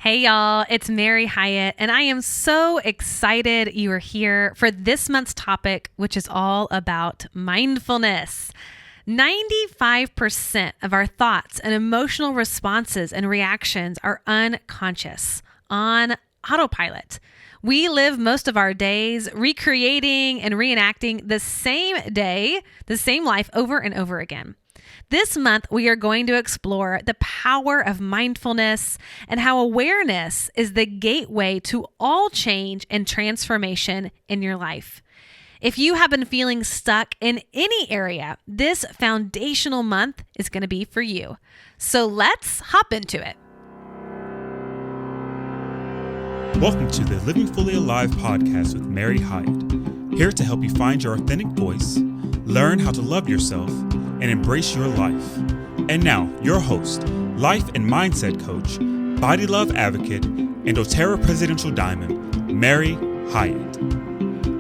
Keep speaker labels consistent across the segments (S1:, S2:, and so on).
S1: Hey y'all, it's Mary Hyatt, and I am so excited you are here for this month's topic, which is all about mindfulness. 95% of our thoughts and emotional responses and reactions are unconscious, on autopilot. We live most of our days recreating and reenacting the same day, the same life over and over again. This month, we are going to explore the power of mindfulness and how awareness is the gateway to all change and transformation in your life. If you have been feeling stuck in any area, this foundational month is going to be for you. So let's hop into it.
S2: Welcome to the Living Fully Alive podcast with Mary Hyatt, here to help you find your authentic voice, learn how to love yourself, and embrace your life. And now, your host, life and mindset coach, body love advocate, and doTERRA Presidential Diamond, Mary Hyatt.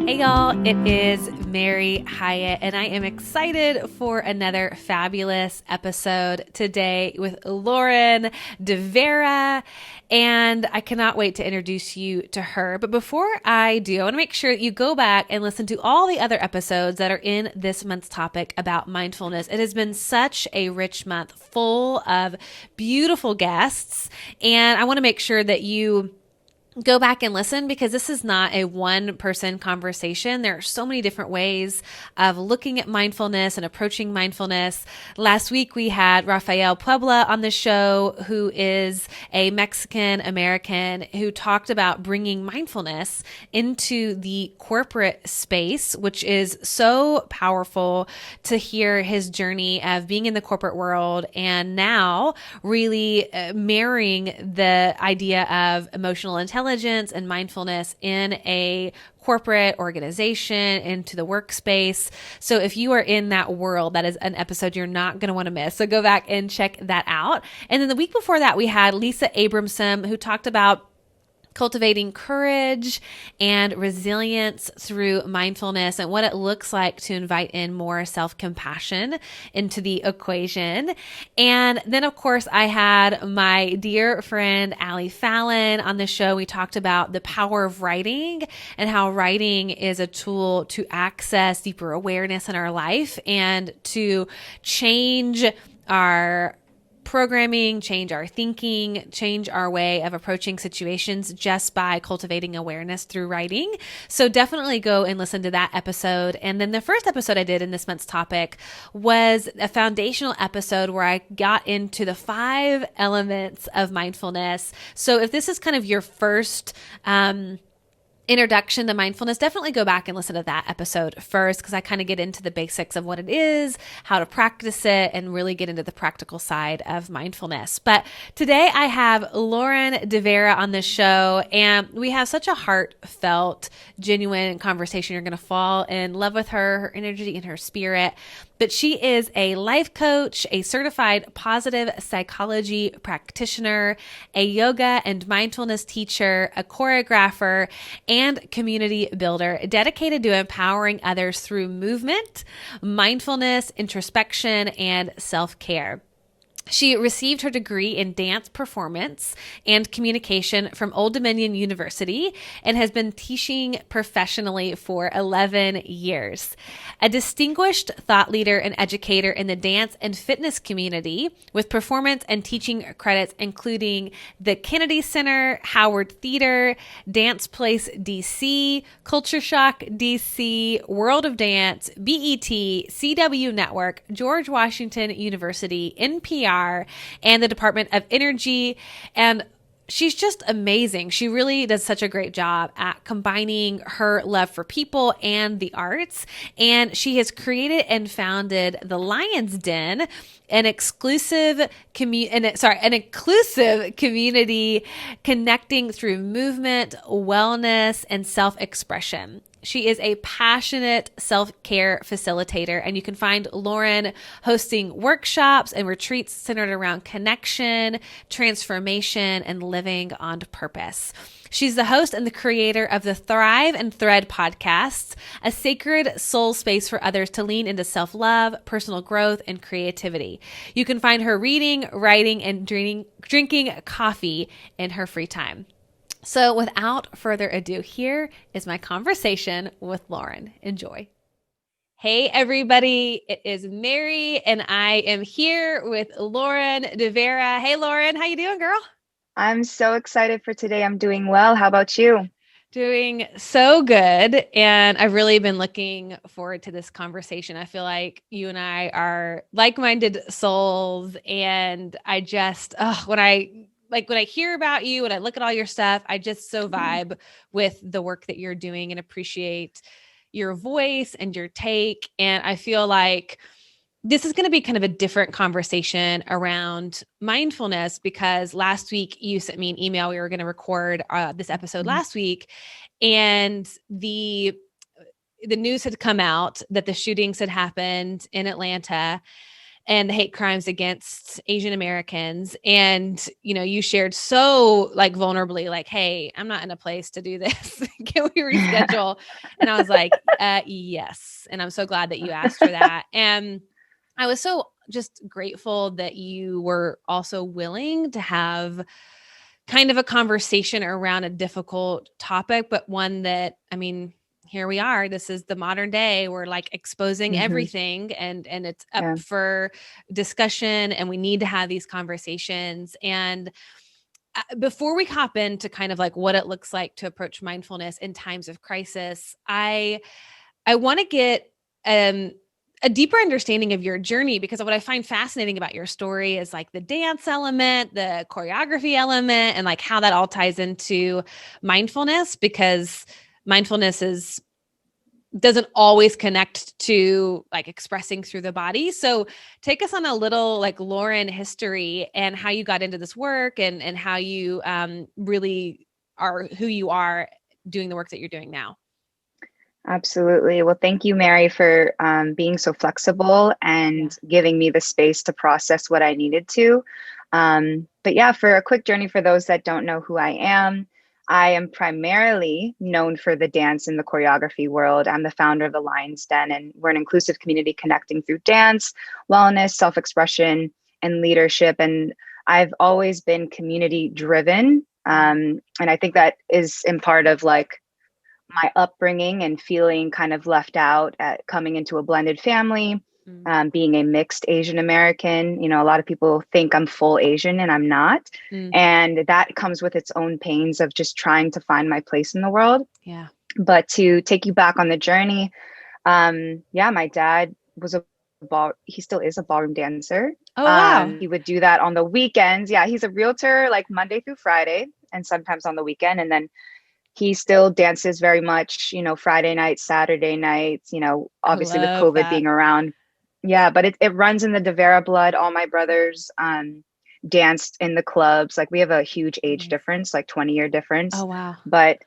S1: Hey y'all, it is Mary Hyatt, and I am excited for another fabulous episode today with Lauren DeVera, and I cannot wait to introduce you to her. But before I do, I want to make sure that you go back and listen to all the other episodes that are in this month's topic about mindfulness. It has been such a rich month full of beautiful guests, and I want to make sure that you go back and listen because this is not a one-person conversation. There are so many different ways of looking at mindfulness and approaching mindfulness. Last week, we had Rafael Puebla on the show, who is a Mexican-American who talked about bringing mindfulness into the corporate space, which is so powerful to hear his journey of being in the corporate world and now really marrying the idea of emotional intelligence and mindfulness in a corporate organization, into the workspace. So if you are in that world, that is an episode you're not going to want to miss. So go back and check that out. And then the week before that, we had Lisa Abramson, who talked about cultivating courage and resilience through mindfulness and what it looks like to invite in more self-compassion into the equation. And then, of course, I had my dear friend, Allie Fallon, on the show. We talked about the power of writing and how writing is a tool to access deeper awareness in our life and to change our programming, change our thinking, change our way of approaching situations just by cultivating awareness through writing. So definitely go and listen to that episode. And then the first episode I did in this month's topic was a foundational episode where I got into the 5 elements of mindfulness. So if this is kind of your first introduction to mindfulness, definitely go back and listen to that episode first because I kind of get into the basics of what it is, how to practice it, and really get into the practical side of mindfulness. But today I have Lauren DeVera on the show, and we have such a heartfelt, genuine conversation. You're going to fall in love with her energy, and her spirit. But she is a life coach, a certified positive psychology practitioner, a yoga and mindfulness teacher, a choreographer, and community builder dedicated to empowering others through movement, mindfulness, introspection, and self-care. She received her degree in dance performance and communication from Old Dominion University and has been teaching professionally for 11 years. A distinguished thought leader and educator in the dance and fitness community with performance and teaching credits including the Kennedy Center, Howard Theater, Dance Place DC, Culture Shock DC, World of Dance, BET, CW Network, George Washington University, NPR, and the Department of Energy. And she's just amazing. She really does such a great job at combining her love for people and the arts. And she has created and founded the Lion's Den, an inclusive community connecting through movement, wellness, and self-expression. She is a passionate self-care facilitator, and you can find Lauren hosting workshops and retreats centered around connection, transformation, and living on purpose. She's the host and the creator of the Thrive and Thread podcasts, a sacred soul space for others to lean into self-love, personal growth, and creativity. You can find her reading, writing, and drinking coffee in her free time. So without further ado, here is my conversation with Lauren. Enjoy. Hey, everybody. It is Mary, and I am here with Lauren DeVera. Hey, Lauren. How you doing, girl?
S3: I'm so excited for today. I'm doing well. How about you?
S1: Doing so good. And I've really been looking forward to this conversation. I feel like you and I are like-minded souls. And I just, when I hear about you, when I look at all your stuff, I just so vibe with the work that you're doing and appreciate your voice and your take. And I feel like this is going to be kind of a different conversation around mindfulness, because last week you sent me an email. We were going to record this episode last week, and the news had come out that the shootings had happened in Atlanta and the hate crimes against Asian Americans. And, you shared so like vulnerably, like, hey, I'm not in a place to do this. Can we reschedule? And I was like, yes. And I'm so glad that you asked for that. And I was so just grateful that you were also willing to have kind of a conversation around a difficult topic, but one that, here we are. This is the modern day. We're like exposing everything, and it's up for discussion, and we need to have these conversations. And before we hop into kind of like what it looks like to approach mindfulness in times of crisis, I want to get a deeper understanding of your journey, because what I find fascinating about your story is like the dance element, the choreography element, and like how that all ties into mindfulness, because mindfulness doesn't always connect to like expressing through the body. So take us on a little like Lauren history and how you got into this work, and how you really are who you are doing the work that you're doing now.
S3: Absolutely. Well, thank you, Mary, for being so flexible and giving me the space to process what I needed to. But yeah, for a quick journey for those that don't know who I am primarily known for the dance and the choreography world. I'm the founder of the Lion's Den, and we're an inclusive community connecting through dance, wellness, self-expression, and leadership. And I've always been community driven. And I think that is in part of like my upbringing and feeling kind of left out at coming into a blended family, being a mixed Asian American. A lot of people think I'm full Asian, and I'm not. And that comes with its own pains of just trying to find my place in the world.
S1: Yeah.
S3: But to take you back on the journey, my dad was he still is a ballroom dancer.
S1: Oh, wow.
S3: He would do that on the weekends. Yeah, he's a realtor like Monday through Friday, and sometimes on the weekend. And then he still dances very much, Friday nights, Saturday nights, obviously with COVID being around. Yeah, but it runs in the DeVera blood. All my brothers danced in the clubs. Like we have a huge age difference, like 20-year difference.
S1: Oh, wow.
S3: But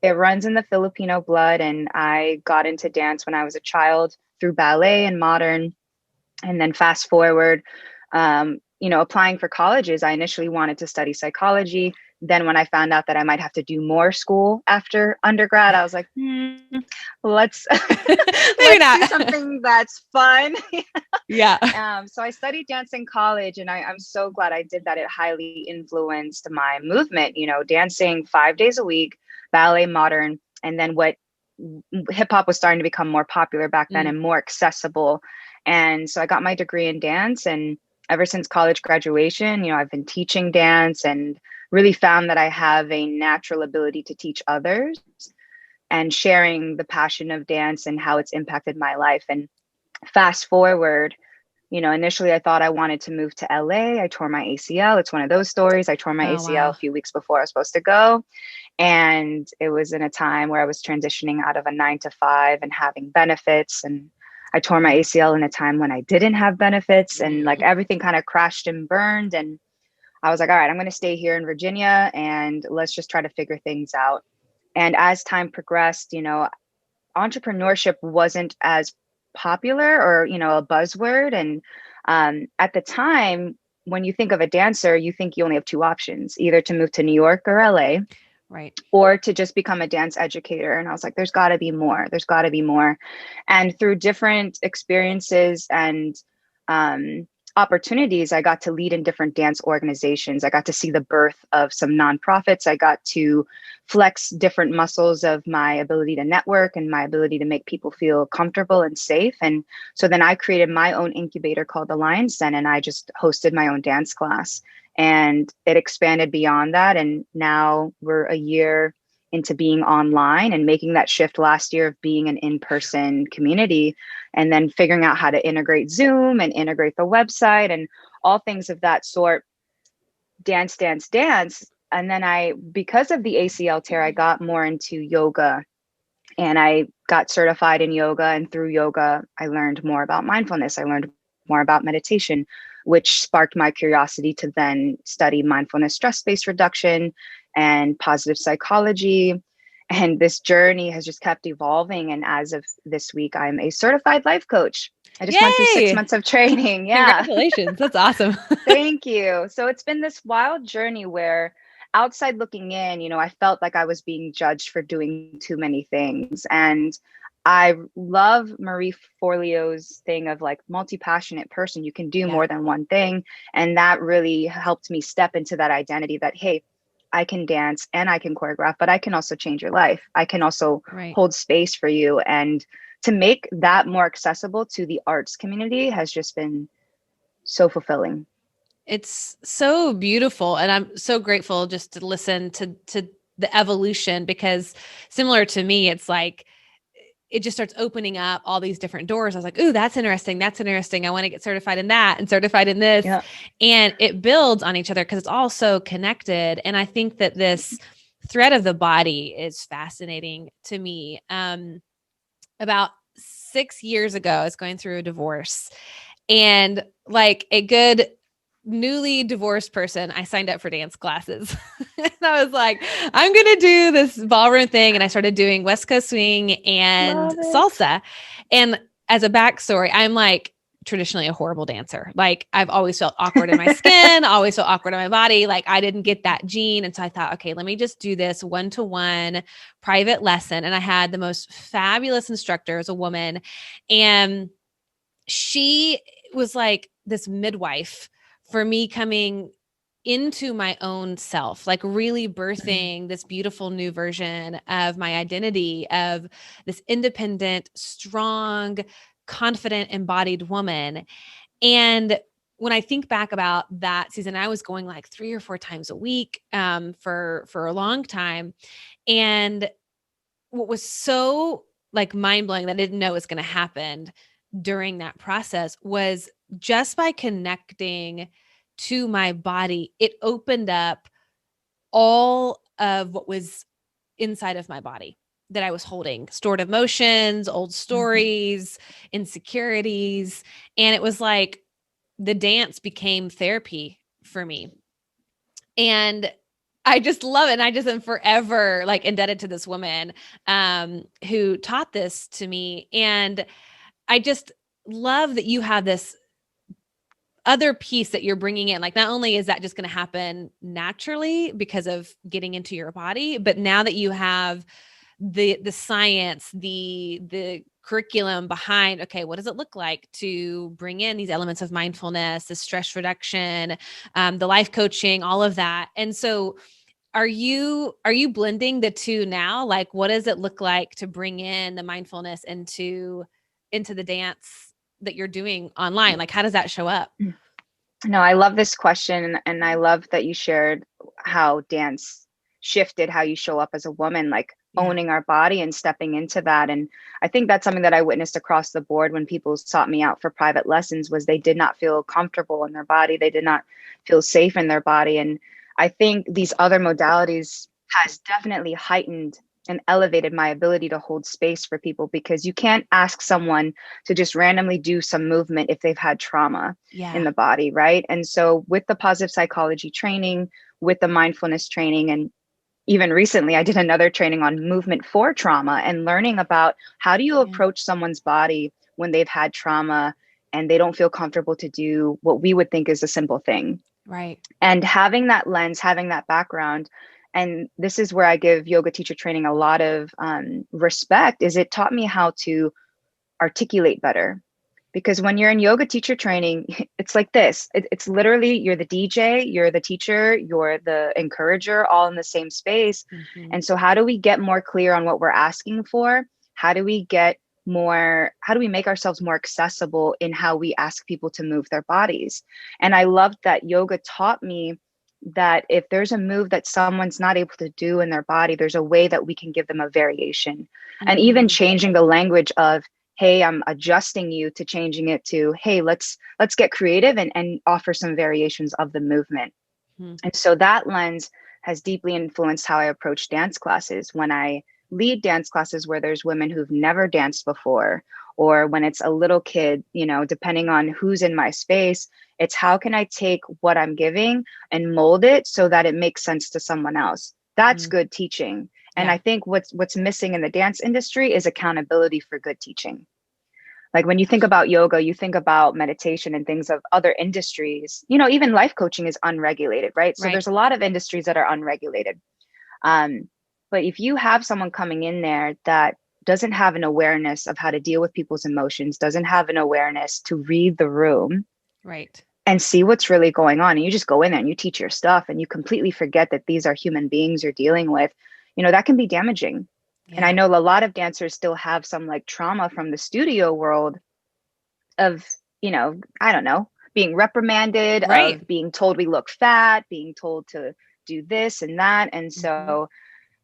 S3: it runs in the Filipino blood. And I got into dance when I was a child through ballet and modern. And then fast forward, applying for colleges, I initially wanted to study psychology. Then when I found out that I might have to do more school after undergrad, I was like, let's do something that's fun.
S1: Yeah.
S3: So I studied dance in college, and I'm so glad I did that. It highly influenced my movement, dancing 5 days a week, ballet, modern. And then what hip hop was starting to become more popular back then and more accessible. And so I got my degree in dance, and ever since college graduation, I've been teaching dance and really found that I have a natural ability to teach others and sharing the passion of dance and how it's impacted my life. And fast forward, initially I thought I wanted to move to LA. I tore my ACL. It's one of those stories. I tore my ACL a few weeks before I was supposed to go. And it was in a time where I was transitioning out of a 9-to-5 and having benefits. And I tore my ACL in a time when I didn't have benefits, and like everything kind of crashed and burned. And I was like, all right, I'm going to stay here in Virginia and let's just try to figure things out. And as time progressed, entrepreneurship wasn't as popular or, a buzzword. And at the time, when you think of a dancer, you think you only have two options, either to move to New York or LA,
S1: Right.
S3: or to just become a dance educator. And I was like, there's got to be more. There's got to be more. And through different experiences and opportunities, I got to lead in different dance organizations. I got to see the birth of some nonprofits. I got to flex different muscles of my ability to network and my ability to make people feel comfortable and safe. And so then I created my own incubator called the Lion's Den, and I just hosted my own dance class. And it expanded beyond that. And now we're a year into being online and making that shift last year of being an in-person community, and then figuring out how to integrate Zoom and integrate the website and all things of that sort. Dance. And then because of the ACL tear, I got more into yoga, and I got certified in yoga. And through yoga, I learned more about mindfulness. I learned more about meditation, which sparked my curiosity to then study mindfulness, stress-based reduction, and positive psychology. And this journey has just kept evolving. And as of this week, I'm a certified life coach. I just went through 6 months of training. Yeah.
S1: Congratulations. That's awesome.
S3: Thank you. So it's been this wild journey where, outside looking in, I felt like I was being judged for doing too many things. And I love Marie Forleo's thing of like multi-passionate person. You can do more than one thing. And that really helped me step into that identity that, hey, I can dance and I can choreograph, but I can also change your life. I can also hold space for you. And to make that more accessible to the arts community has just been so fulfilling.
S1: It's so beautiful. And I'm so grateful just to listen to the evolution, because similar to me, it's like, it just starts opening up all these different doors. I was like, ooh, that's interesting. That's interesting. I want to get certified in that and certified in this. Yeah. And it builds on each other because it's all so connected. And I think that this thread of the body is fascinating to me. About 6 years ago, I was going through a divorce, and like a good newly divorced person, I signed up for dance classes. And I was like, I'm going to do this ballroom thing. And I started doing West Coast swing and salsa. And as a backstory, I'm like traditionally a horrible dancer. Like I've always felt awkward in my skin, always felt awkward in my body. Like I didn't get that gene. And so I thought, okay, let me just do this one-to-one private lesson. And I had the most fabulous instructor, as a woman. And she was like this midwife for me coming into my own self, like really birthing this beautiful new version of my identity, of this independent, strong, confident, embodied woman. And when I think back about that season, I was going like 3 or 4 times a week for a long time. And what was so like mind-blowing that I didn't know was going to happen during that process was just by connecting to my body, it opened up all of what was inside of my body that I was holding, stored emotions, old stories, insecurities. And it was like the dance became therapy for me. And I just love it. And I just am forever like indebted to this woman who taught this to me. And I just love that you have this other piece that you're bringing in. Like, not only is that just going to happen naturally because of getting into your body, but now that you have the science, the curriculum behind, okay, what does it look like to bring in these elements of mindfulness, the stress reduction, the life coaching, all of that. And so are you blending the two now? Like, what does it look like to bring in the mindfulness into the dance that you're doing online? Like, how does that show up?
S3: No, I love this question. And I love that you shared how dance shifted how you show up as a woman, like owning our body and stepping into that. And I think that's something that I witnessed across the board when people sought me out for private lessons, was they did not feel comfortable in their body. They did not feel safe in their body. And I think these other modalities has definitely heightened and elevated my ability to hold space for people, because you can't ask someone to just randomly do some movement if they've had trauma in the body, right? And so with the positive psychology training, with the mindfulness training, and even recently, I did another training on movement for trauma and learning about how do you approach someone's body when they've had trauma and they don't feel comfortable to do what we would think is a simple thing.
S1: Right.
S3: And having that lens, having that background, and this is where I give yoga teacher training a lot of respect, is it taught me how to articulate better. Because when you're in yoga teacher training, it's like this. It's literally, you're the DJ, you're the teacher, you're the encourager, all in the same space.
S1: Mm-hmm.
S3: And so how do we get more clear on what we're asking for? How do we make ourselves more accessible in how we ask people to move their bodies? And I loved that yoga taught me that if there's a move that someone's not able to do in their body, there's a way that we can give them a variation.
S1: Mm-hmm.
S3: And even changing the language of, hey, I'm adjusting you, to changing it to, hey, let's get creative and offer some variations of the movement. Mm-hmm. And so that lens has deeply influenced how I approach dance classes. When I lead dance classes where there's women who've never danced before, or when it's a little kid, depending on who's in my space, it's how can I take what I'm giving and mold it so that it makes sense to someone else. That's good teaching. And I think what's missing in the dance industry is accountability for good teaching. Like when you think about yoga, you think about meditation and things of other industries, even life coaching is unregulated, right? So there's a lot of industries that are unregulated. But if you have someone coming in there that doesn't have an awareness of how to deal with people's emotions, doesn't have an awareness to read the room,
S1: right,
S3: and see what's really going on, and you just go in there and you teach your stuff and you completely forget that these are human beings you're dealing with, that can be damaging. Yeah. And I know a lot of dancers still have some like trauma from the studio world of, I don't know, being reprimanded, of being told we look fat, being told to do this and that. And so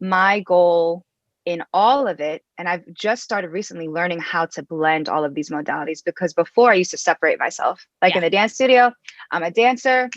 S3: my goal in all of it, and I've just started recently learning how to blend all of these modalities, because before I used to separate myself. Like in the dance studio, I'm a dancer.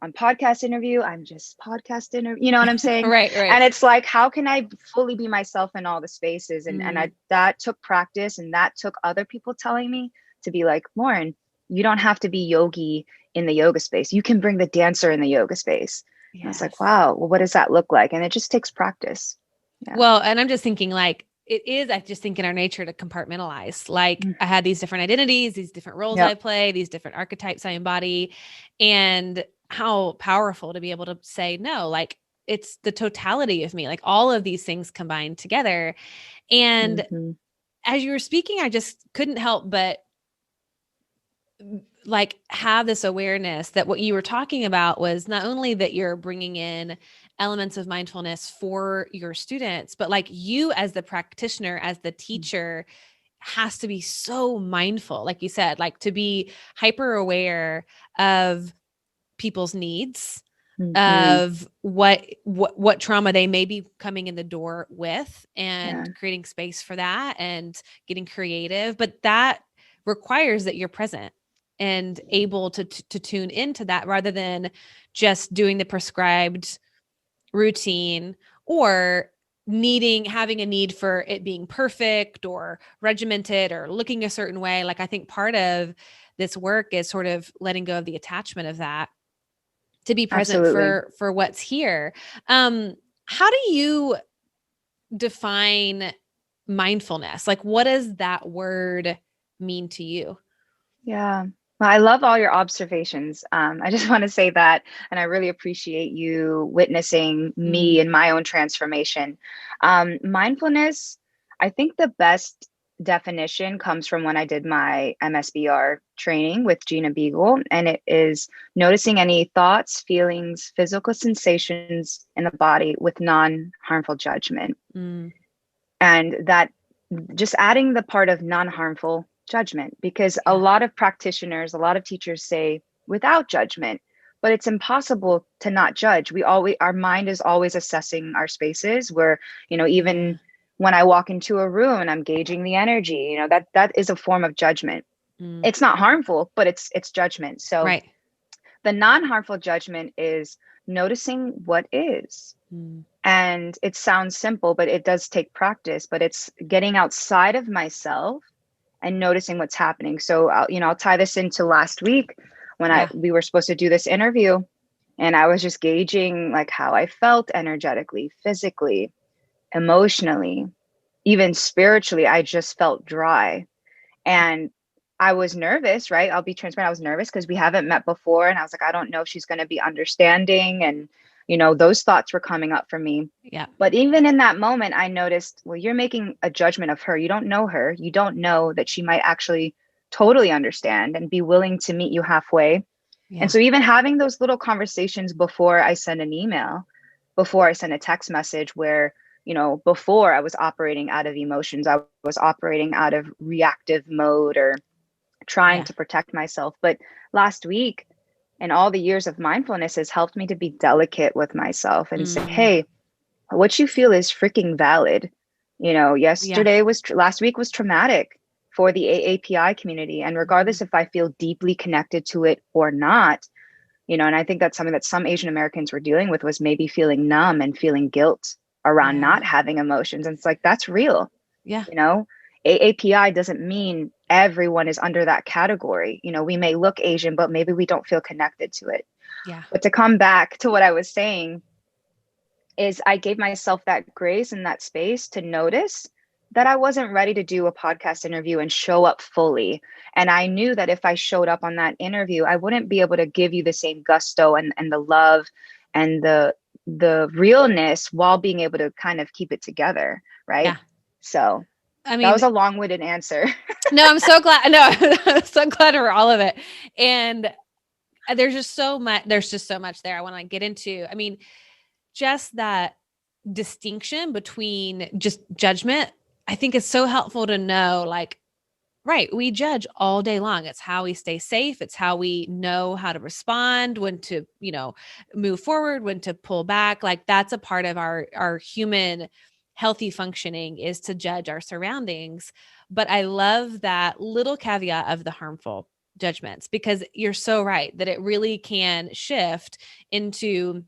S3: On podcast interview, I'm just podcast interview. You know what I'm saying?
S1: Right.
S3: And it's like, how can I fully be myself in all the spaces? And that took practice, and that took other people telling me to be like, Lauren, you don't have to be yogi in the yoga space. You can bring the dancer in the yoga space. Yes. And I was like, wow, well, what does that look like? And it just takes practice. Yeah.
S1: Well, and I'm just thinking like, I just think in our nature to compartmentalize. Like I had these different identities, these different roles I play, these different archetypes I embody, and how powerful to be able to say, no, like it's the totality of me, like all of these things combined together. And as you were speaking, I just couldn't help but like have this awareness that what you were talking about was not only that you're bringing in elements of mindfulness for your students, but like you as the practitioner, as the teacher, has to be so mindful, like you said, like to be hyper aware of people's needs, of what trauma they may be coming in the door with, and creating space for that and getting creative. But that requires that you're present and able to tune into that, rather than just doing the prescribed routine or having a need for it being perfect or regimented or looking a certain way. Like I think part of this work is sort of letting go of the attachment of that, to be present for what's here. How do you define mindfulness? Like, what does that word mean to you?
S3: Yeah. Well, I love all your observations. I just want to say that, and I really appreciate you witnessing me in my own transformation. Mindfulness, I think the best definition comes from when I did my MSBR training with Gina Beagle, and it is noticing any thoughts, feelings, physical sensations in the body with non-harmful judgment. And that just adding the part of non-harmful judgment, because a lot of practitioners, a lot of teachers say without judgment, but it's impossible to not judge. Our mind is always assessing our spaces, where, even when I walk into a room and I'm gauging the energy, that is a form of judgment. It's not harmful, but it's judgment. So the non-harmful judgment is noticing what is. And it sounds simple, but it does take practice, but it's getting outside of myself and noticing what's happening. So I'll tie this into last week when we were supposed to do this interview. And I was just gauging like how I felt energetically, physically, emotionally, even spiritually. I just felt dry. And I was nervous, right? I'll be transparent. I was nervous because we haven't met before. And I was like, I don't know if she's going to be understanding. And, those thoughts were coming up for me.
S1: Yeah.
S3: But even in that moment, I noticed, well, you're making a judgment of her. You don't know her. You don't know that she might actually totally understand and be willing to meet you halfway.
S1: Yeah.
S3: And so even having those little conversations before I send an email, before I send a text message where, before I was operating out of emotions, I was operating out of reactive mode or trying to protect myself. But last week and all the years of mindfulness has helped me to be delicate with myself and say, hey, what you feel is freaking valid. Last week was traumatic for the AAPI community. And regardless if I feel deeply connected to it or not, and I think that's something that some Asian Americans were dealing with, was maybe feeling numb and feeling guilt around not having emotions. And it's like, that's real.
S1: Yeah.
S3: AAPI doesn't mean everyone is under that category. We may look Asian, but maybe we don't feel connected to it.
S1: Yeah.
S3: But to come back to what I was saying is I gave myself that grace and that space to notice that I wasn't ready to do a podcast interview and show up fully. And I knew that if I showed up on that interview, I wouldn't be able to give you the same gusto and the love and the realness while being able to kind of keep it together. Right.
S1: Yeah.
S3: So
S1: I mean,
S3: that was a long-winded answer.
S1: No, I'm so glad. No, I'm so glad for all of it. And there's just so much there I want to get into. I mean, just that distinction between just judgment, I think is so helpful to know, like, right, we judge all day long. It's how we stay safe. It's how we know how to respond, when to, move forward, when to pull back. Like, that's a part of our human healthy functioning, is to judge our surroundings. But I love that little caveat of the harmful judgments, because you're so right that it really can shift into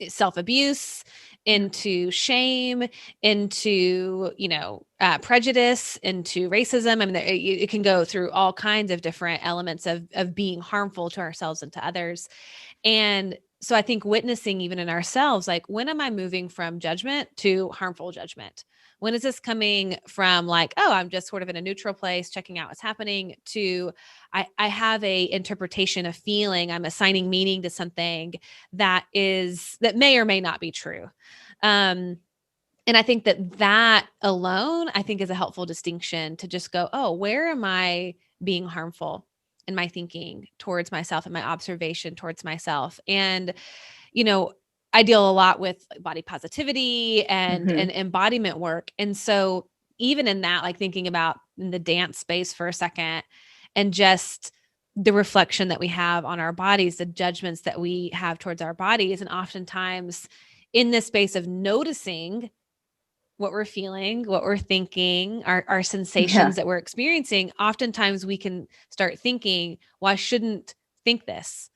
S1: self-abuse, into shame, into, prejudice, into racism. I mean, it can go through all kinds of different elements of being harmful to ourselves and to others. And so I think witnessing even in ourselves, like, when am I moving from judgment to harmful judgment? When is this coming from, like, oh, I'm just sort of in a neutral place, checking out what's happening, to I have a interpretation, a feeling, I'm assigning meaning to something that may or may not be true. And I think that alone, I think, is a helpful distinction, to just go, oh, where am I being harmful in my thinking towards myself and my observation towards myself? And, I deal a lot with body positivity and embodiment work. And so even in that, like, thinking about in the dance space for a second, and just the reflection that we have on our bodies, the judgments that we have towards our bodies. And oftentimes in this space of noticing what we're feeling, what we're thinking, our sensations that we're experiencing, oftentimes we can start thinking, well, I shouldn't think this.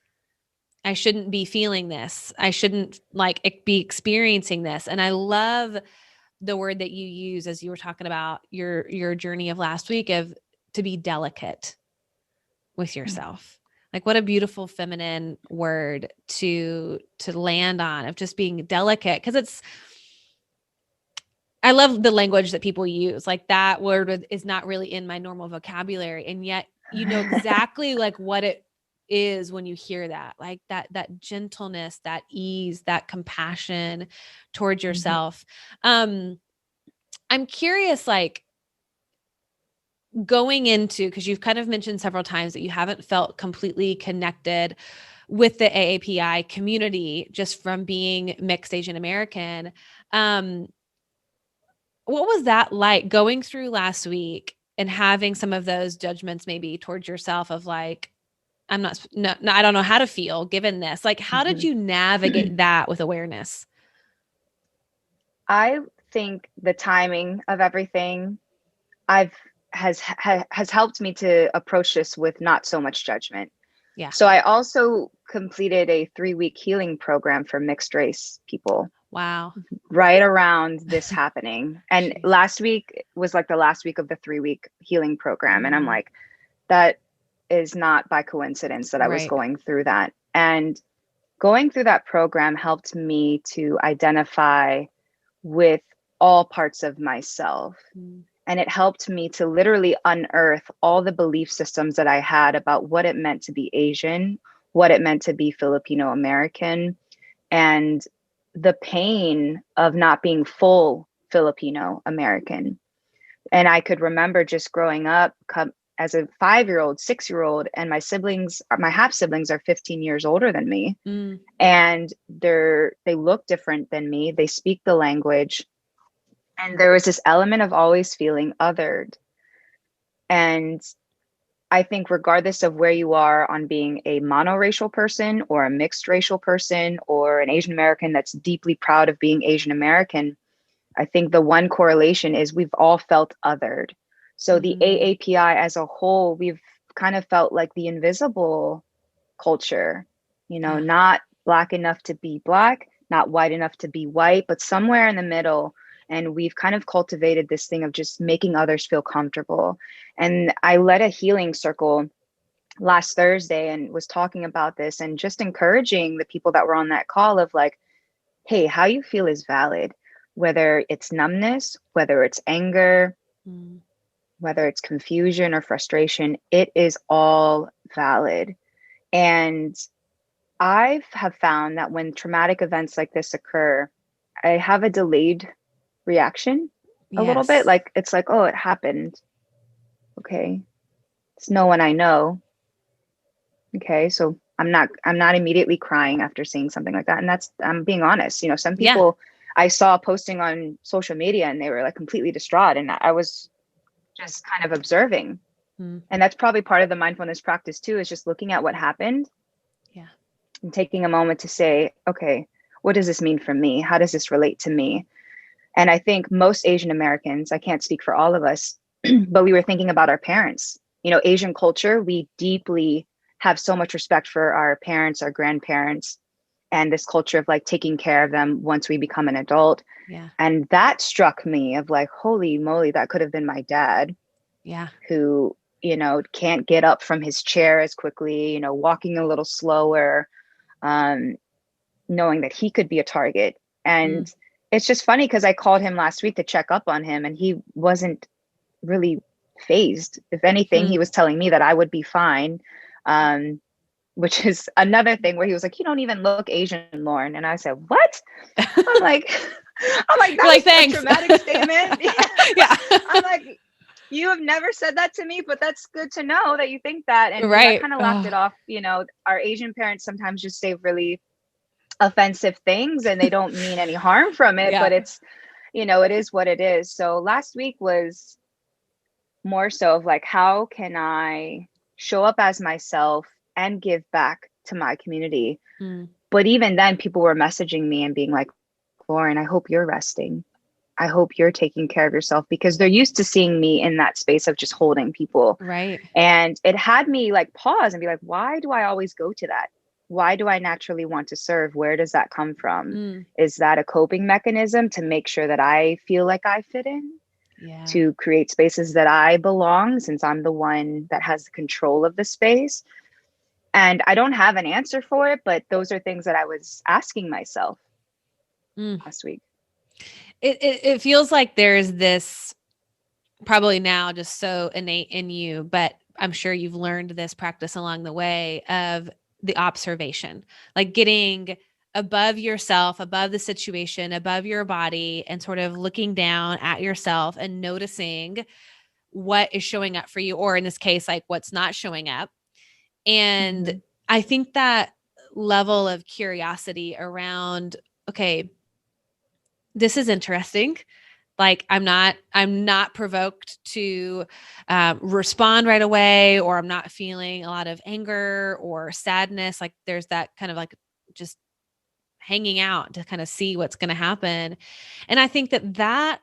S1: I shouldn't be feeling this. I shouldn't be experiencing this. And I love the word that you use as you were talking about your journey of last week, of to be delicate with yourself. Like, what a beautiful feminine word to land on, of just being delicate. Cause I love the language that people use. Like, that word is not really in my normal vocabulary. And yet, exactly like what it is when you hear that, like that gentleness, that ease, that compassion towards yourself. I'm curious, like, going into, because you've kind of mentioned several times that you haven't felt completely connected with the AAPI community just from being mixed Asian American. What was that like, going through last week and having some of those judgments maybe towards yourself of like, I don't know how to feel given this? Like, how did you navigate that with awareness?
S3: I think the timing of everything has helped me to approach this with not so much judgment.
S1: Yeah.
S3: So I also completed a 3-week healing program for mixed race people.
S1: Wow.
S3: Right around this happening. And last week was like the last week of the 3-week healing program. And I'm like, that is not by coincidence that I was going through that. And going through that program helped me to identify with all parts of myself. And it helped me to literally unearth all the belief systems that I had about what it meant to be Asian, what it meant to be Filipino American, and the pain of not being full Filipino American. And I could remember just growing up as a 5-year-old, 6-year-old, and my half siblings are 15 years older than me. And they look different than me. They speak the language. And there was this element of always feeling othered. And I think regardless of where you are on being a monoracial person or a mixed racial person or an Asian American that's deeply proud of being Asian American, I think the one correlation is we've all felt othered. So the AAPI as a whole, we've kind of felt like the invisible culture, not Black enough to be Black, not white enough to be white, but somewhere in the middle. And we've kind of cultivated this thing of just making others feel comfortable. And I led a healing circle last Thursday and was talking about this and just encouraging the people that were on that call of like, hey, how you feel is valid, whether it's numbness, whether it's anger, whether it's confusion or frustration, it is all valid. And I have found that when traumatic events like this occur, I have a delayed reaction a little bit. Like, it's like, oh, it happened. Okay. It's no one I know. Okay. So I'm not immediately crying after seeing something like that. And I'm being honest. Some people I saw posting on social media and they were like completely distraught. And I was just kind of observing. And that's probably part of the mindfulness practice too, is just looking at what happened. Yeah. And taking a moment to say, okay, what does this mean for me? How does this relate to me? And I think most Asian Americans, I can't speak for all of us, but we were thinking about our parents. Asian culture, we deeply have so much respect for our parents, our grandparents, and this culture of like taking care of them once we become an adult. Yeah. And that struck me of like, holy moly, that could have been my dad. Yeah. Who, can't get up from his chair as quickly, walking a little slower, knowing that he could be a target. And it's just funny because I called him last week to check up on him and he wasn't really phased. If anything, he was telling me that I would be fine, which is another thing where he was like, you don't even look Asian, Lauren. And I said, what? I'm like, that was a traumatic statement. Yeah. I'm like, you have never said that to me, but that's good to know that you think that. And I kind of laughed it off. Our Asian parents sometimes just say really offensive things and they don't mean any harm from it, but it's, it is what it is. So last week was more so of like, how can I show up as myself and give back to my community? But even then people were messaging me and being like, Lauren, I hope you're resting. I hope you're taking care of yourself, because they're used to seeing me in that space of just holding people. Right. And it had me like pause and be like, why do I always go to that? Why do I naturally want to serve? Where does that come from? Is that a coping mechanism to make sure that I feel like I fit in? Yeah. To create spaces that I belong, since I'm the one that has the control of the space? And I don't have an answer for it, but those are things that I was asking myself last week.
S1: It feels like there's this probably now just so innate in you, but I'm sure you've learned this practice along the way of the observation, like getting above yourself, above the situation, above your body, and sort of looking down at yourself and noticing what is showing up for you, or in this case, like what's not showing up. And I think that level of curiosity around, okay, this is interesting. Like I'm not provoked to respond right away, or I'm not feeling a lot of anger or sadness. Like there's that kind of like just hanging out to kind of see what's going to happen. And I think that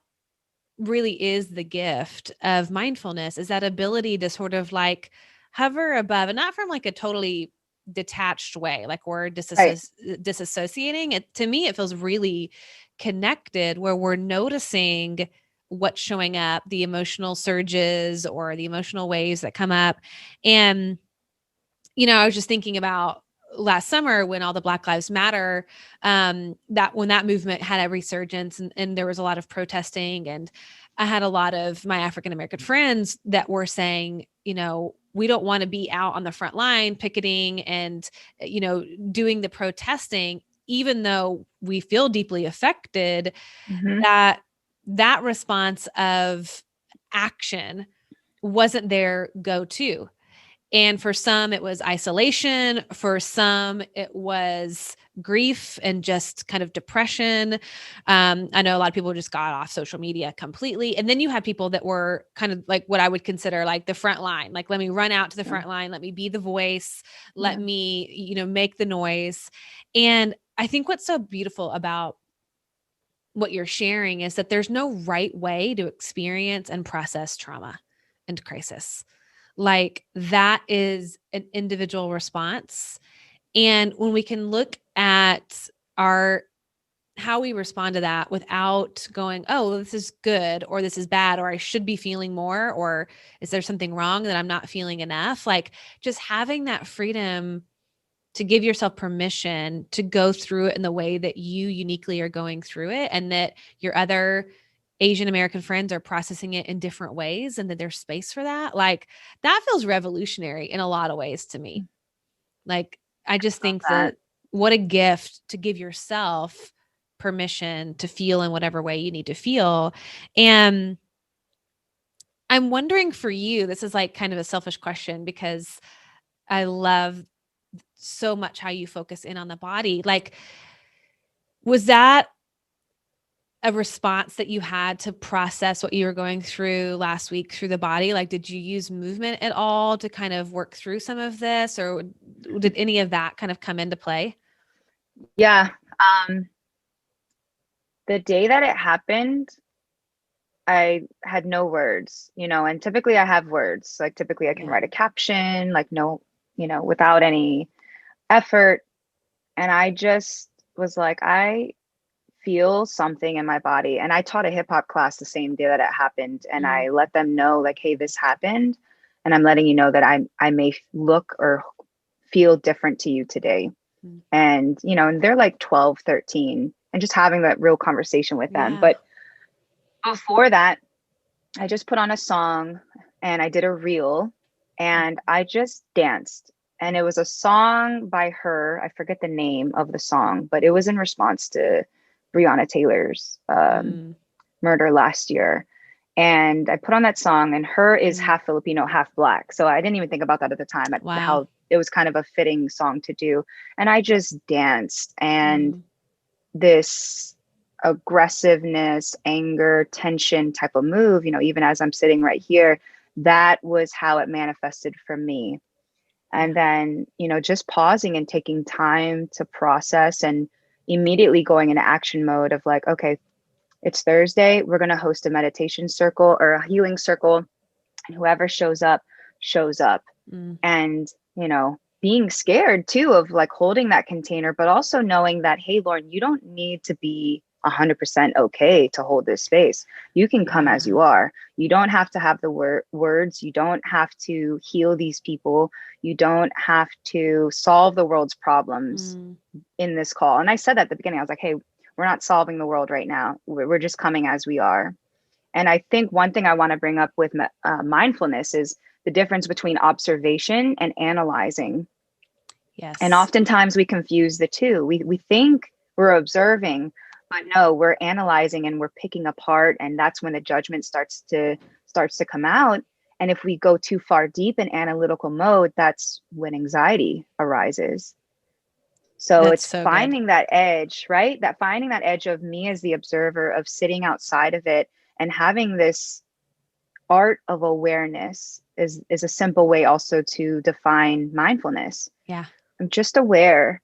S1: really is the gift of mindfulness, is that ability to sort of like hover above, and not from like a totally detached way, like we're disassociating it. To me, it feels really connected, where we're noticing what's showing up, the emotional surges or the emotional waves that come up. And, I was just thinking about last summer when all the Black Lives Matter, that when that movement had a resurgence and there was a lot of protesting, and I had a lot of my African-American friends that were saying, we don't want to be out on the front line picketing and, doing the protesting, even though we feel deeply affected,
S3: Mm-hmm.
S1: that response of action wasn't their go-to. And for some, it was isolation. For some, it was grief and just kind of depression. I know a lot of people just got off social media completely. And then you had people that were kind of like what I would consider like the front line. Like, let me run out to the front line. Let me be the voice. Let me, make the noise. And I think what's so beautiful about what you're sharing is that there's no right way to experience and process trauma and crisis. Like, that is an individual response. And when we can look at how we respond to that without going, oh, this is good, or this is bad, or I should be feeling more, or is there something wrong that I'm not feeling enough? Like, just having that freedom to give yourself permission to go through it in the way that you uniquely are going through it, and that your other Asian American friends are processing it in different ways, and that there's space for that. Like, that feels revolutionary in a lot of ways to me. Like, I just think that what a gift to give yourself permission to feel in whatever way you need to feel. And I'm wondering for you, this is like kind of a selfish question because I love so much how you focus in on the body. Like, was that a response that you had to process what you were going through last week through the body? Like, did you use movement at all to kind of work through some of this, or did any of that kind of come into play?
S3: Yeah. The day that it happened, I had no words, and typically I have words. Like, typically I can write a caption, like, no, without any effort. And I just was like, I feel something in my body. And I taught a hip hop class the same day that it happened. And I let them know, like, hey, this happened. And I'm letting you know that I may look or feel different to you today. And, and they're like 12, 13, and just having that real conversation with them. But before that, I just put on a song and I did a reel and I just danced. And it was a song by her. I forget the name of the song, but it was in response to Breonna Taylor's murder last year. And I put on that song, and her is half Filipino, half Black. So I didn't even think about that at the time, how it was kind of a fitting song to do. And I just danced, and this aggressiveness, anger, tension type of move, even as I'm sitting right here, that was how it manifested for me. And then, just pausing and taking time to process, and immediately going into action mode of like, okay, it's Thursday. We're going to host a meditation circle or a healing circle, and whoever shows up, shows up. And, being scared too of like holding that container, but also knowing that, hey, Lauren, you don't need to be 100% okay to hold this space. You can come as you are. You don't have to have the words. You don't have to heal these people. You don't have to solve the world's problems in this call. And I said that at the beginning. I was like, hey, we're not solving the world right now. We're just coming as we are. And I think one thing I want to bring up with mindfulness is the difference between observation and analyzing.
S1: Yes.
S3: And oftentimes we confuse the two. We think we're observing, but no, we're analyzing and we're picking apart. And that's when the judgment starts to come out. And if we go too far deep in analytical mode, that's when anxiety arises. So
S1: That's
S3: it's
S1: so
S3: finding that edge, right? That finding that edge of me as the observer, of sitting outside of it and having this art of awareness is a simple way also to define mindfulness.
S1: Yeah.
S3: I'm just aware,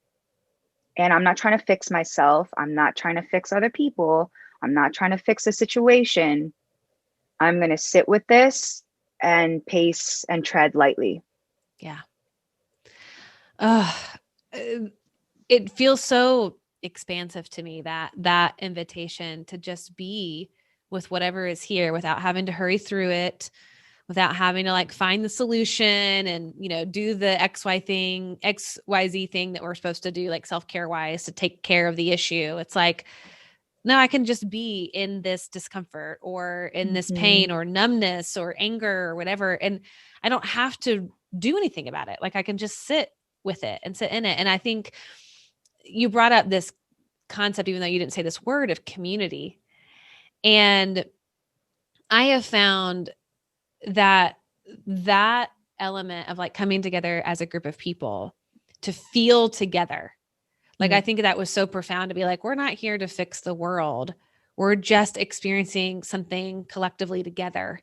S3: and I'm not trying to fix myself. I'm not trying to fix other people. I'm not trying to fix a situation. I'm going to sit with this and pace and tread lightly.
S1: Yeah. It feels so expansive to me, that invitation to just be with whatever is here without having to hurry through it, without having to like find the solution and, do the XYZ thing that we're supposed to do, like self-care wise to take care of the issue. It's like, no, I can just be in this discomfort or in this pain or numbness or anger or whatever. And I don't have to do anything about it. Like I can just sit with it and sit in it. And I think you brought up this concept, even though you didn't say this word, of community. And I have found that element of like coming together as a group of people to feel together. Like, I think that was so profound to be like, we're not here to fix the world. We're just experiencing something collectively together.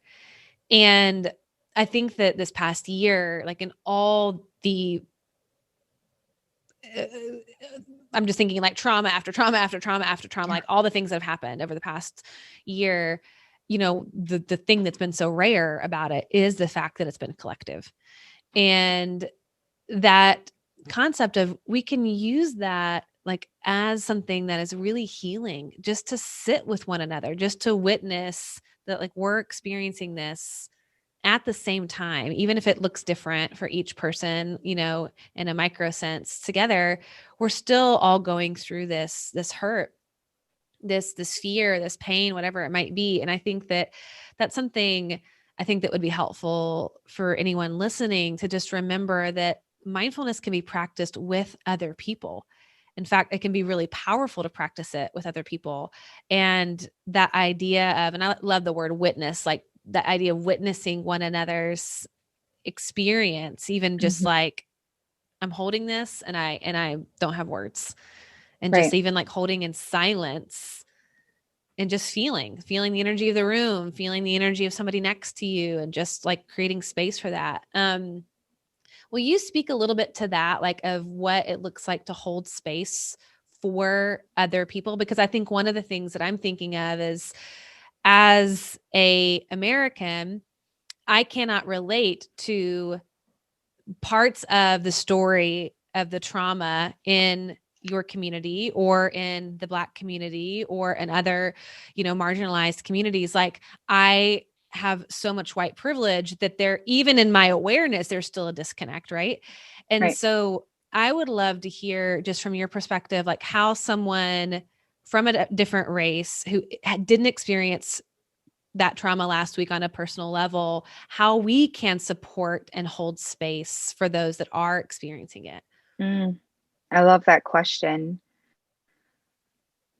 S1: And I think that this past year, like in all the, I'm just thinking like trauma after trauma after trauma after trauma, like all the things that have happened over the past year, the thing that's been so rare about it is the fact that it's been collective. And that concept of we can use that like as something that is really healing, just to sit with one another, just to witness that like we're experiencing this at the same time, even if it looks different for each person, in a micro sense together, we're still all going through this hurt, this fear, this pain, whatever it might be. And I think that that's something I think that would be helpful for anyone listening to just remember that mindfulness can be practiced with other people. In fact, it can be really powerful to practice it with other people. And that idea of, and I love the word witness, like the idea of witnessing one another's experience, even just like I'm holding this and I don't have words, and just even like holding in silence and just feeling the energy of the room, feeling the energy of somebody next to you, and just like creating space for that. Will you speak a little bit to that, like of what it looks like to hold space for other people? Because I think one of the things that I'm thinking of is, as a American, I cannot relate to parts of the story of the trauma in your community or in the Black community or in other, marginalized communities. Like I have so much white privilege that even in my awareness, there's still a disconnect. Right. And so I would love to hear just from your perspective, like how someone from a different race who didn't experience that trauma last week on a personal level, how we can support and hold space for those that are experiencing it.
S3: I love that question.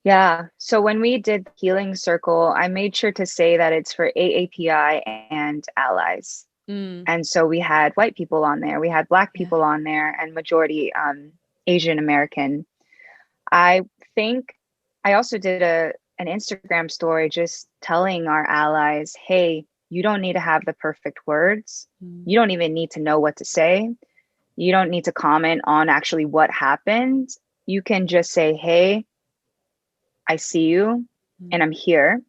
S3: Yeah. So when we did the healing circle, I made sure to say that it's for AAPI and allies. And so we had white people on there, we had Black people on there, and majority Asian American. I think I also did an Instagram story just telling our allies, hey, you don't need to have the perfect words. You don't even need to know what to say. You don't need to comment on actually what happened. You can just say, hey, I see you and I'm here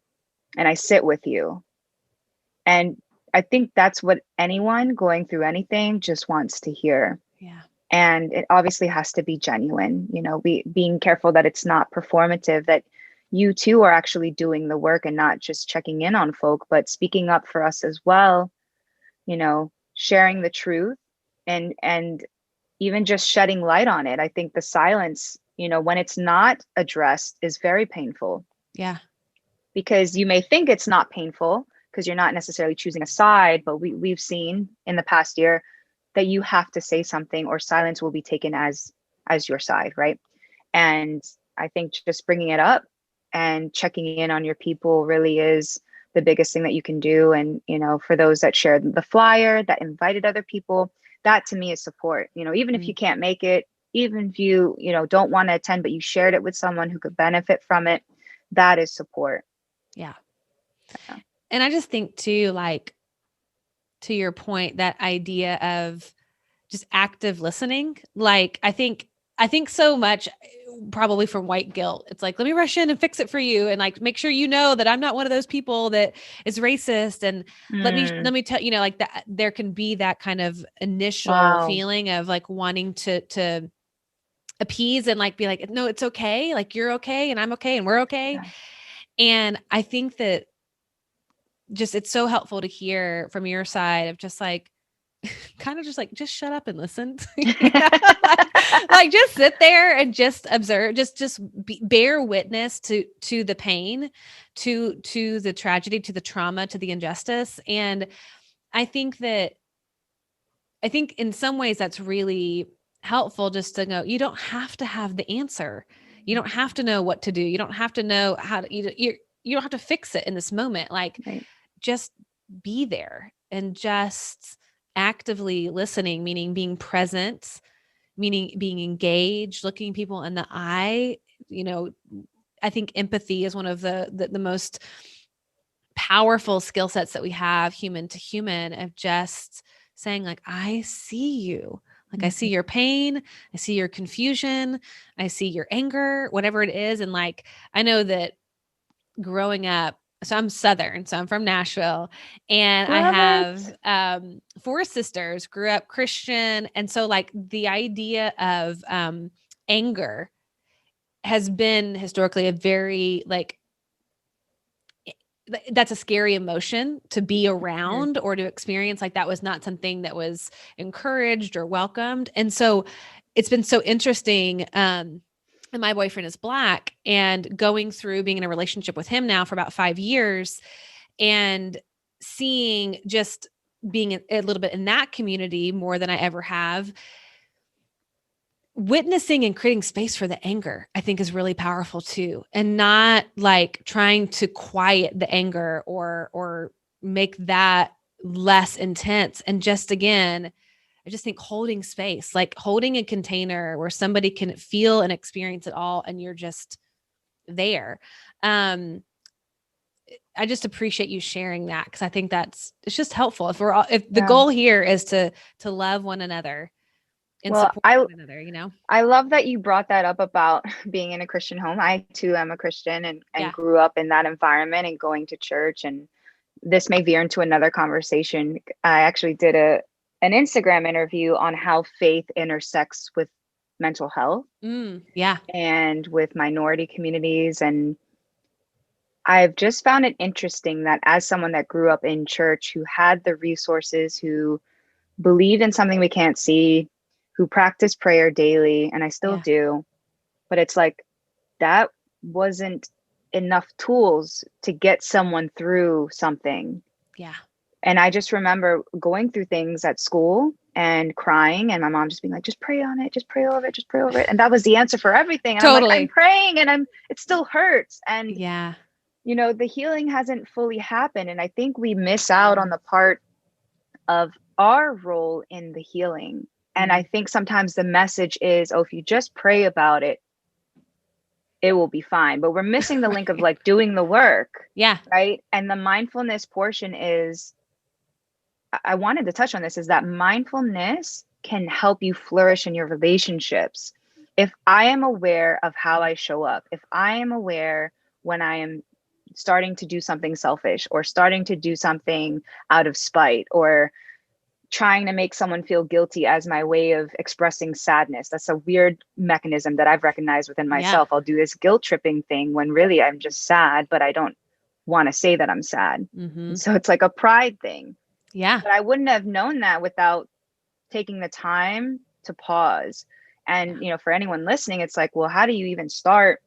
S3: and I sit with you. And I think that's what anyone going through anything just wants to hear.
S1: Yeah.
S3: And it obviously has to be genuine, being careful that it's not performative, that you too are actually doing the work and not just checking in on folk, but speaking up for us as well, sharing the truth and even just shedding light on it. I think the silence, when it's not addressed, is very painful.
S1: Yeah.
S3: Because you may think it's not painful because you're not necessarily choosing a side, but we've seen in the past year that you have to say something or silence will be taken as your side, right? And I think just bringing it up and checking in on your people really is the biggest thing that you can do. And, for those that shared the flyer, that invited other people, that to me is support. Even if you can't make it, even if you, don't want to attend, but you shared it with someone who could benefit from it, that is support.
S1: Yeah. And I just think too, like, to your point, that idea of just active listening, like I think so much probably from white guilt. It's like, let me rush in and fix it for you. And like, make sure that I'm not one of those people that is racist. And let me tell, like that there can be that kind of initial feeling of like wanting to appease and like, be like, no, it's okay. Like you're okay. And I'm okay. And we're okay. Yeah. And I think that just, it's so helpful to hear from your side of just like, kind of just like, just shut up and listen. Like just sit there and just observe, bear witness to the pain, to the tragedy, to the trauma, to the injustice. And I think in some ways that's really helpful, just to know you don't have to have the answer. You don't have to know what to do. You don't have to know how to, you don't have to fix it in this moment. Like
S3: Right.
S1: just be there and just actively listening, meaning being present, meaning being engaged, looking people in the eye. I think empathy is one of the most powerful skill sets that we have, human to human, of just saying like, I see you. Like I see your pain, I see your confusion, I see your anger, whatever it is. And like, I know that growing up, so I'm Southern, so I'm from Nashville, and I
S3: Love
S1: have 4 sisters, grew up Christian. And so like the idea of anger has been historically a very like, that's a scary emotion to be around or to experience. Like that was not something that was encouraged or welcomed. And so it's been so interesting. And my boyfriend is Black, and going through being in a relationship with him now for about 5 years, and seeing, just being a little bit in that community more than I ever have, witnessing and creating space for the anger, I think is really powerful too. And not like trying to quiet the anger or make that less intense. And just, again, I just think holding space, like holding a container where somebody can feel and experience it all, and you're just there. I just appreciate you sharing that, because I think it's just helpful. If the goal here is to love one another and
S3: Well,
S1: support one another.
S3: I love that you brought that up about being in a Christian home. I too am a Christian, and grew up in that environment and going to church. And this may veer into another conversation. I actually did an Instagram interview on how faith intersects with mental health and with minority communities. And I've just found it interesting that as someone that grew up in church, who had the resources, who believed in something we can't see, who practice prayer daily, and I still do, but it's like that wasn't enough tools to get someone through something.
S1: Yeah.
S3: And I just remember going through things at school and crying, and my mom just being like, just pray on it, just pray over it, just pray over it. And that was the answer for everything. And
S1: Totally.
S3: I'm like, I'm praying, and it still hurts. And
S1: yeah,
S3: the healing hasn't fully happened. And I think we miss out on the part of our role in the healing. And I think sometimes the message is, oh, if you just pray about it, it will be fine. But we're missing the link of like doing the work.
S1: Yeah.
S3: Right. And the mindfulness portion is, I wanted to touch on this, is that mindfulness can help you flourish in your relationships. If I am aware of how I show up, if I am aware when I am starting to do something selfish, or starting to do something out of spite, or trying to make someone feel guilty as my way of expressing sadness. That's a weird mechanism that I've recognized within myself. I'll do this guilt tripping thing when really I'm just sad, but I don't want to say that I'm sad. So it's like a pride thing.
S1: Yeah.
S3: But I wouldn't have known that without taking the time to pause. And, for anyone listening, it's like, well, how do you even start?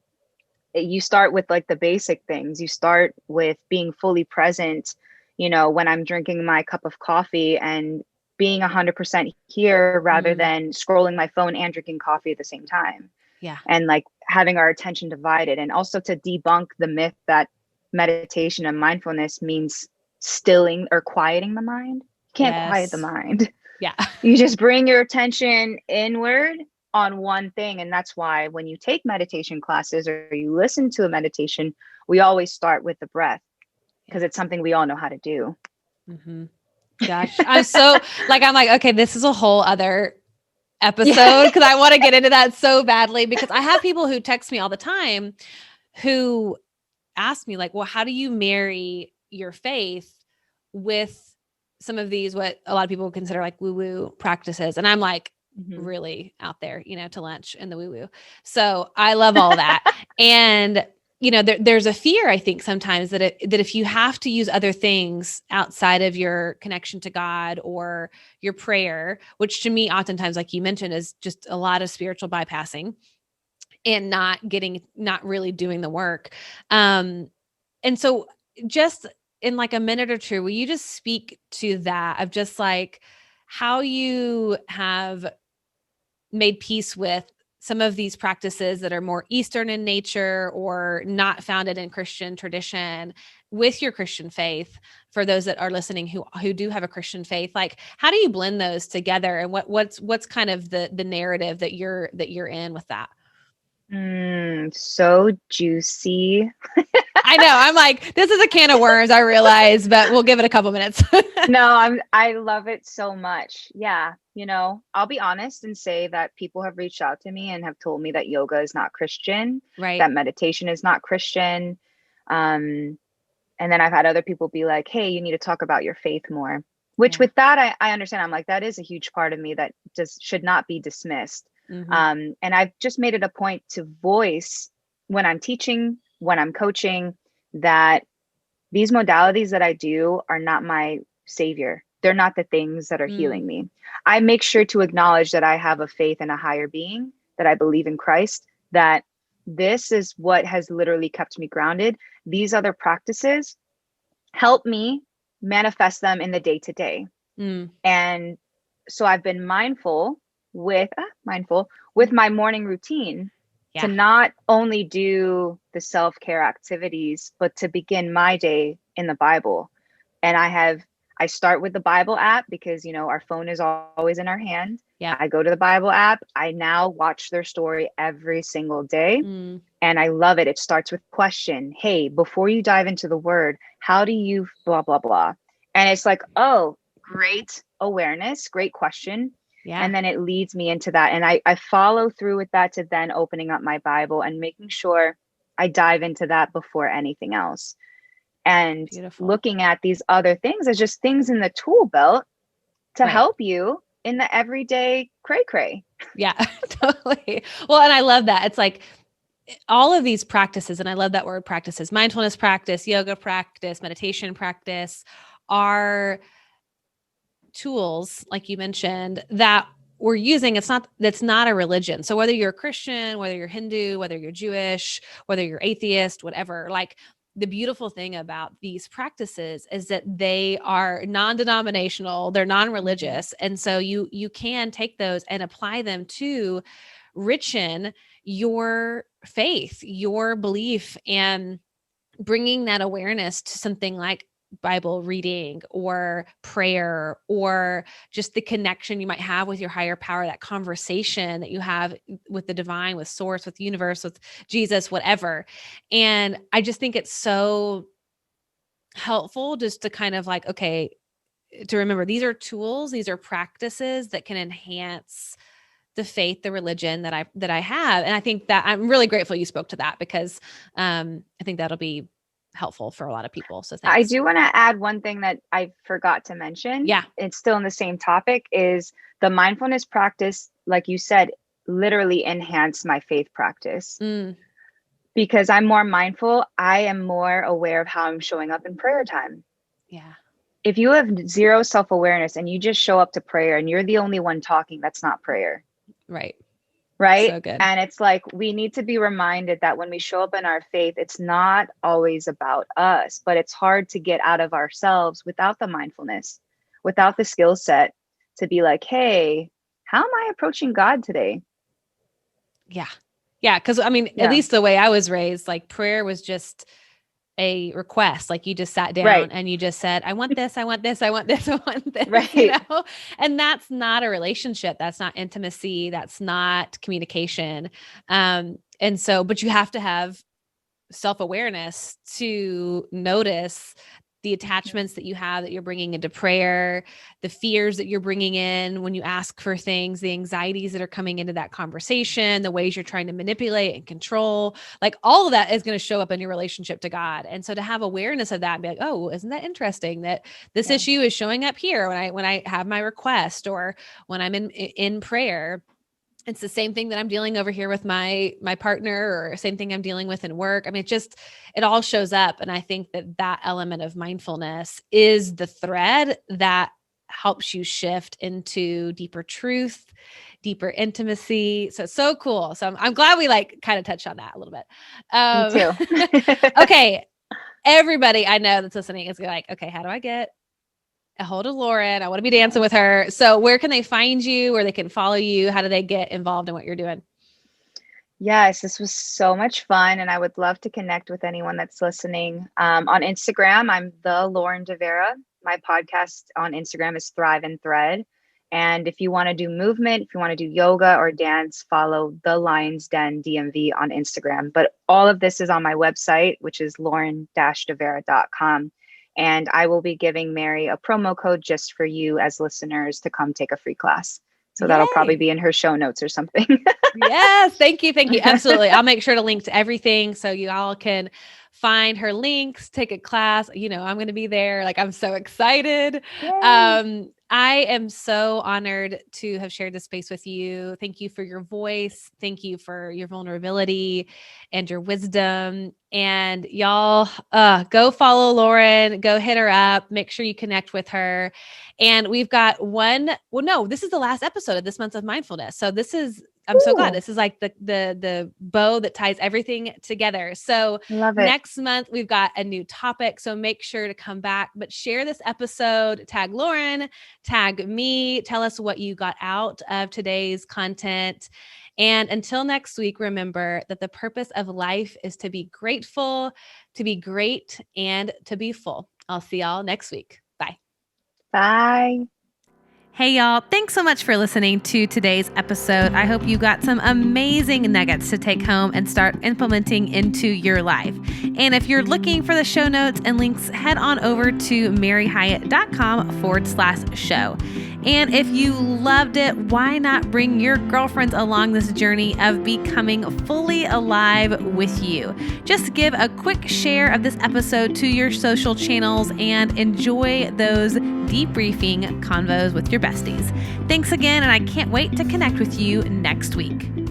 S3: You start with like the basic things. You start with being fully present, when I'm drinking my cup of coffee, and being 100% here rather than scrolling my phone and drinking coffee at the same time.
S1: Yeah.
S3: And like having our attention divided. And also to debunk the myth that meditation and mindfulness means stilling or quieting the mind. You can't quiet the mind.
S1: Yeah.
S3: You just bring your attention inward on one thing. And that's why when you take meditation classes or you listen to a meditation, we always start with the breath, because it's something we all know how to do.
S1: Gosh, I'm so I'm like, okay, this is a whole other episode, because I want to get into that so badly, because I have people who text me all the time who ask me like, well, how do you marry your faith with some of these, what a lot of people consider like woo-woo practices? And I'm like, really out there, to lunch in the woo-woo. So I love all that. And there's a fear, I think, sometimes that if you have to use other things outside of your connection to God or your prayer, which to me, oftentimes, like you mentioned, is just a lot of spiritual bypassing and not really doing the work. And so just in like a minute or two, will you just speak to that of just like how you have made peace with some of these practices that are more Eastern in nature or not founded in Christian tradition with your Christian faith, for those that are listening who do have a Christian faith? Like, how do you blend those together, and what's kind of the narrative that you're in with that?
S3: So juicy.
S1: I know. I'm like, this is a can of worms, I realize, but we'll give it a couple minutes.
S3: No, I love it so much. Yeah. I'll be honest and say that people have reached out to me and have told me that yoga is not Christian,
S1: Right.
S3: that meditation is not Christian. And then I've had other people be like, hey, you need to talk about your faith more, which with that, I understand. I'm like, that is a huge part of me that just should not be dismissed.
S1: Mm-hmm.
S3: And I've just made it a point to voice when I'm teaching, when I'm coaching, that these modalities that I do are not my savior. They're not the things that are healing me. I make sure to acknowledge that I have a faith in a higher being, that I believe in Christ, that this is what has literally kept me grounded. These other practices help me manifest them in the day to day. And so I've been mindful with my morning routine to not only do the self-care activities, but to begin my day in the Bible. And I start with the Bible app because, our phone is always in our hand.
S1: Yeah.
S3: I go to the Bible app. I now watch their story every single day. And I love it. It starts with question. Hey, before you dive into the word, how do you blah, blah, blah. And it's like, oh, great awareness, great question.
S1: Yeah.
S3: And then it leads me into that. And I follow through with that to then opening up my Bible and making sure I dive into that before anything else. And looking at these other things as just things in the tool belt to help you in the everyday cray.
S1: Yeah, totally. Well, and I love that. It's like all of these practices, and I love that word practices, mindfulness practice, yoga practice, meditation practice, are tools, like you mentioned, that we're using. That's not a religion. So whether you're a Christian, whether you're Hindu, whether you're Jewish, whether you're atheist, whatever, like, the beautiful thing about these practices is that they are non-denominational, they're non-religious. And so you can take those and apply them to richen your faith, your belief, and bringing that awareness to something like Bible reading or prayer, or just the connection you might have with your higher power, that conversation that you have with the divine, with source, with the universe, with Jesus, whatever. And I just think it's so helpful just to kind of like, okay, to remember these are tools, these are practices that can enhance the faith, the religion that I have. And I think that I'm really grateful you spoke to that, because I think that'll be helpful for a lot of people. So thanks.
S3: I do want to add one thing that I forgot to mention.
S1: Yeah.
S3: It's still in the same topic, is the mindfulness practice, like you said, literally enhance my faith practice. Because I'm more mindful, I am more aware of how I'm showing up in prayer time.
S1: Yeah.
S3: If you have zero self-awareness and you just show up to prayer and you're the only one talking, that's not prayer.
S1: Right.
S3: So good. And it's like, we need to be reminded that when we show up in our faith, it's not always about us, but it's hard to get out of ourselves without the mindfulness, without the skill set to be like, hey, how am I approaching God today?
S1: Yeah. Yeah. Cause I mean, at least the way I was raised, like prayer was just a request. Like you just sat down and you just said, I want this, I want this, I want this, I want this, you know? And that's not a relationship. That's not intimacy. That's not communication. And so, but you have to have self-awareness to notice the attachments that you have that you're bringing into prayer, the fears that you're bringing in when you ask for things, the anxieties that are coming into that conversation, the ways you're trying to manipulate and control, like all of that is going to show up in your relationship to God. And so to have awareness of that and be like, oh, isn't that interesting that this issue is showing up here when I have my request or when I'm in prayer. It's the same thing that I'm dealing over here with my partner, or same thing I'm dealing with in work. I mean, it all shows up. And I think that element of mindfulness is the thread that helps you shift into deeper truth, deeper intimacy. So it's so cool. So I'm glad we kind of touched on that a little bit.
S3: Me too.
S1: Okay. Everybody I know that's listening is like, okay, how do I get a hold of Lauren? I want to be dancing with her. So where can they find you, where they can follow you? How do they get involved in what you're doing?
S3: Yes, this was so much fun, and I would love to connect with anyone that's listening. On Instagram, I'm the Lauren DeVera. My podcast on Instagram is Thrive and Thread. And if you want to do movement, if you want to do yoga or dance, follow the Lion's Den DMV on Instagram. But all of this is on my website, which is lauren-devera.com. And I will be giving Mary a promo code just for you as listeners to come take a free class. So
S1: Yay.
S3: that'll probably be in her show notes or something.
S1: Yes. Thank you. Thank you. Absolutely. I'll make sure to link to everything so you all can find her links, take a class. I'm going to be there. I'm so excited.
S3: Yay.
S1: I am so honored to have shared this space with you. Thank you for your voice. Thank you for your vulnerability and your wisdom. And y'all, go follow Lauren, go hit her up, make sure you connect with her. And we've got this is the last episode of this month of mindfulness. So I'm so glad. This is like the bow that ties everything together. So
S3: Love it.
S1: Next month, we've got a new topic. So make sure to come back, but share this episode, tag Lauren, tag me, tell us what you got out of today's content. And until next week, remember that the purpose of life is to be grateful, to be great, and to be full. I'll see y'all next week. Bye.
S3: Bye.
S1: Hey y'all, thanks so much for listening to today's episode. I hope you got some amazing nuggets to take home and start implementing into your life. And if you're looking for the show notes and links, head on over to maryhyatt.com/show. And if you loved it, why not bring your girlfriends along this journey of becoming fully alive with you? Just give a quick share of this episode to your social channels and enjoy those debriefing convos with your besties. Thanks again, and I can't wait to connect with you next week.